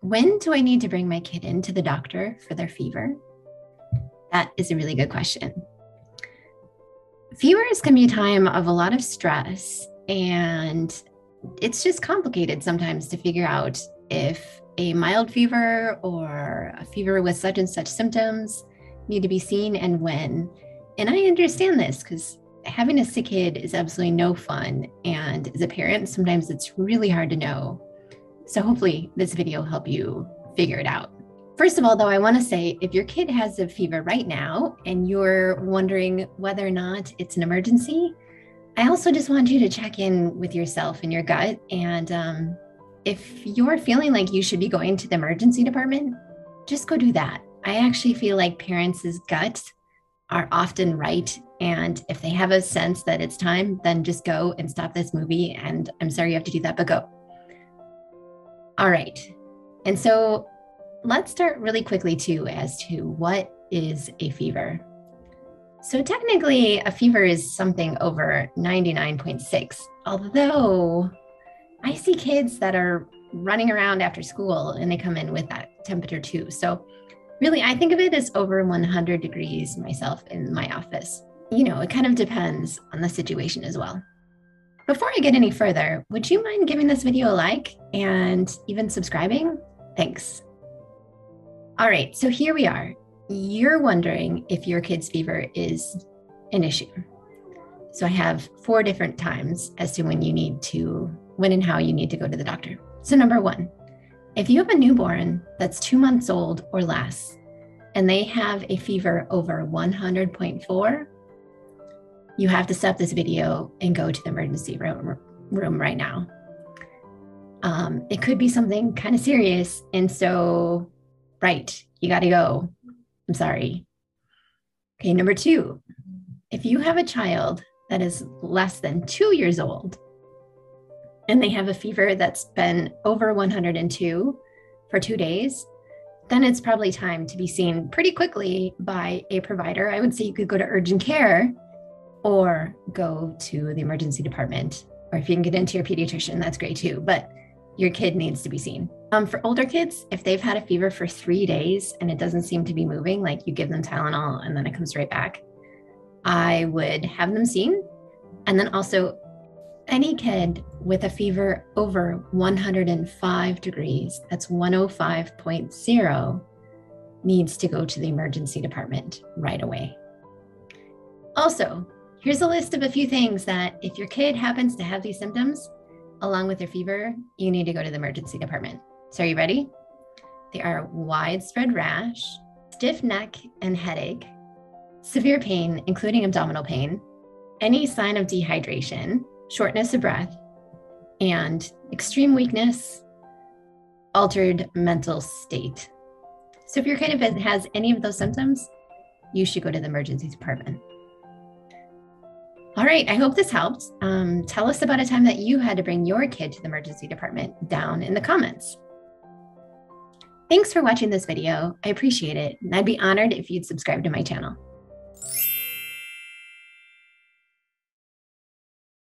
When do I need to bring my kid into the doctor for their fever? That is a really good question. Fevers can be a time of a lot of stress, and it's just complicated sometimes to figure out if a mild fever or a fever with such and such symptoms need to be seen and when. And I understand this because having a sick kid is absolutely no fun. And as a parent, sometimes it's really hard to know. So hopefully this video will help you figure it out. First of all, though, I want to say if your kid has a fever right now and you're wondering whether or not it's an emergency, I also just want you to check in with yourself and your gut. And if you're feeling like you should be going to the emergency department, just go do that. I actually feel like parents' guts are often right. And if they have a sense that it's time, then just go and stop this movie. And I'm sorry you have to do that, but go. All right. And so let's start really quickly too as to what is a fever. So technically a fever is something over 99.6, although I see kids that are running around after school and they come in with that temperature too. So really, I think of it as over 100 degrees myself in my office. You know, it kind of depends on the situation as well. Before I get any further, would you mind giving this video a like and even subscribing? Thanks. All right, so here we are. You're wondering if your kid's fever is an issue. So I have 4 different times as to when and how you need to go to the doctor. So number 1, if you have a newborn that's 2 months old or less, and they have a fever over 100.4, you have to stop this video and go to the emergency room right now. It could be something kind of serious. And so, right, you got to go. I'm sorry. Okay, number 2, if you have a child that is less than 2 years old and they have a fever that's been over 102 for 2 days, then it's probably time to be seen pretty quickly by a provider. I would say you could go to urgent care or go to the emergency department, or if you can get into your pediatrician, that's great too, but your kid needs to be seen. For older kids, if they've had a fever for 3 days and it doesn't seem to be moving, like you give them Tylenol and then it comes right back, I would have them seen. And then also any kid with a fever over 105 degrees, that's 105.0, needs to go to the emergency department right away. Also, here's a list of a few things that if your kid happens to have these symptoms, along with their fever, you need to go to the emergency department. So are you ready? They are widespread rash, stiff neck and headache, severe pain, including abdominal pain, any sign of dehydration, shortness of breath, and extreme weakness, altered mental state. So if your kid has any of those symptoms, you should go to the emergency department. All right, I hope this helped. Tell us about a time that you had to bring your kid to the emergency department down in the comments. Thanks for watching this video. I appreciate it. And I'd be honored if you'd subscribe to my channel.